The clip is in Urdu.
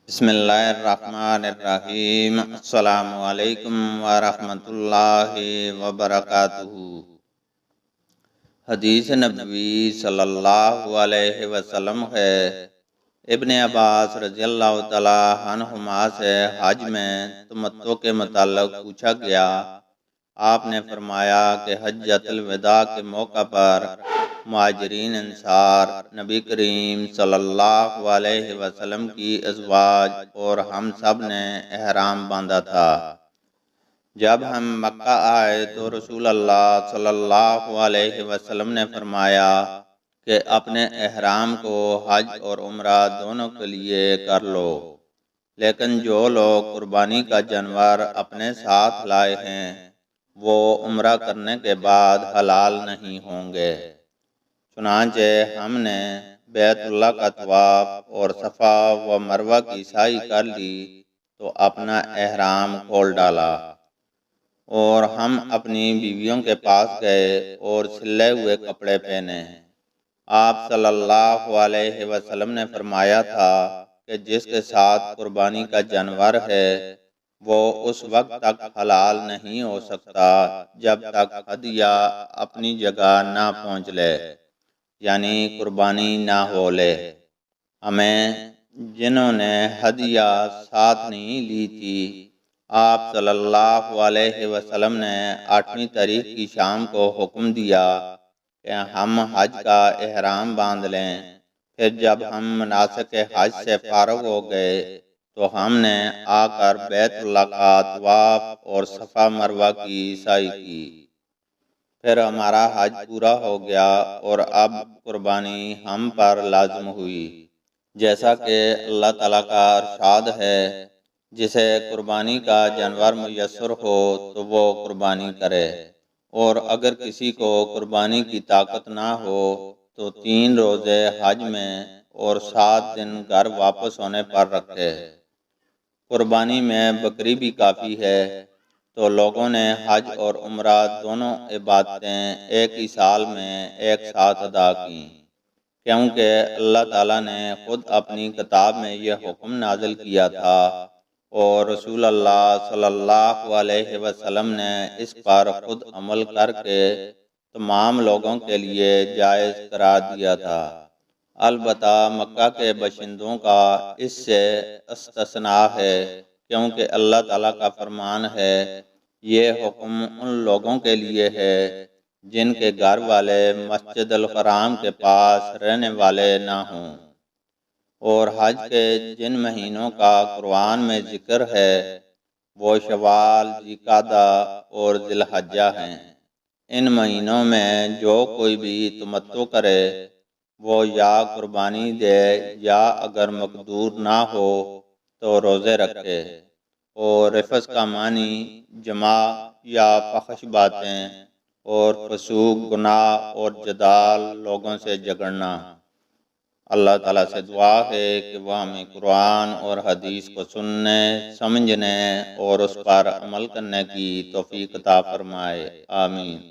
بسم اللہ الرحمن الرحیم۔ السلام علیکم ورحمۃ اللہ وبرکاتہ۔ حدیث نبوی صلی اللہ علیہ وسلم ہے، ابن عباس رضی اللہ تعالی عنہما سے حج میں تمتع کے متعلق پوچھا گیا۔ آپ نے فرمایا کہ حجۃ الوداع کے موقع پر مہاجرین انصار، نبی کریم صلی اللہ علیہ وسلم کی ازواج اور ہم سب نے احرام باندھا تھا۔ جب ہم مکہ آئے تو رسول اللہ صلی اللہ علیہ وسلم نے فرمایا کہ اپنے احرام کو حج اور عمرہ دونوں کے لیے کر لو، لیکن جو لوگ قربانی کا جانور اپنے ساتھ لائے ہیں وہ عمرہ کرنے کے بعد حلال نہیں ہوں گے۔ چنانچہ ہم نے بیت اللہ کا طواف اور صفا و مروہ کی سعی کر لی تو اپنا احرام کھول ڈالا، اور ہم اپنی بیویوں کے پاس گئے اور سلے ہوئے کپڑے پہنے۔ آپ صلی اللہ علیہ وسلم نے فرمایا تھا کہ جس کے ساتھ قربانی کا جانور ہے وہ اس وقت تک حلال نہیں ہو سکتا جب تک ہدیہ اپنی جگہ نہ پہنچ لے، یعنی قربانی نہ ہو لے۔ ہمیں جنہوں نے ہدیہ ساتھ نہیں لی تھی، آپ صلی اللہ علیہ وسلم نے 8ویں تاریخ کی شام کو حکم دیا کہ ہم حج کا احرام باندھ لیں۔ پھر جب ہم مناسک حج سے فارغ ہو گئے تو ہم نے آ کر بیت اللہ کا طواف اور صفا مروہ کی سعی کی۔ پھر ہمارا حج پورا ہو گیا اور اب قربانی ہم پر لازم ہوئی، جیسا کہ اللہ تعالیٰ کا ارشاد ہے، جسے قربانی کا جانور میسر ہو تو وہ قربانی کرے، اور اگر کسی کو قربانی کی طاقت نہ ہو تو 3 روزے حج میں اور 7 دن گھر واپس ہونے پر رکھے۔ قربانی میں بکری بھی کافی ہے، تو لوگوں نے حج اور عمرہ دونوں عبادتیں ایک ہی سال میں ایک ساتھ ادا کیں، کیونکہ اللہ تعالیٰ نے خود اپنی کتاب میں یہ حکم نازل کیا تھا، اور رسول اللہ صلی اللہ علیہ وسلم نے اس پر خود عمل کر کے تمام لوگوں کے لیے جائز قرار دیا تھا۔ البتہ مکہ کے باشندوں کا اس سے استثناء ہے، کیونکہ اللہ تعالیٰ کا فرمان ہے، یہ حکم ان لوگوں کے لیے ہے جن کے گھر والے مسجد الحرام کے پاس رہنے والے نہ ہوں۔ اور حج کے جن مہینوں کا قرآن میں ذکر ہے وہ شوال، ذوالقعدہ اور ذی الحجہ ہیں۔ ان مہینوں میں جو کوئی بھی تمتع کرے وہ یا قربانی دے یا اگر مقدور نہ ہو تو روزے رکھے۔ اور رفث کا معنی جماع یا فحش باتیں اور فسوق، گناہ اور جدال، لوگوں سے جھگڑنا۔ اللہ تعالیٰ سے دعا ہے کہ وہ ہمیں قرآن اور حدیث کو سننے، سمجھنے اور اس پر عمل کرنے کی توفیق عطا فرمائے۔ آمین۔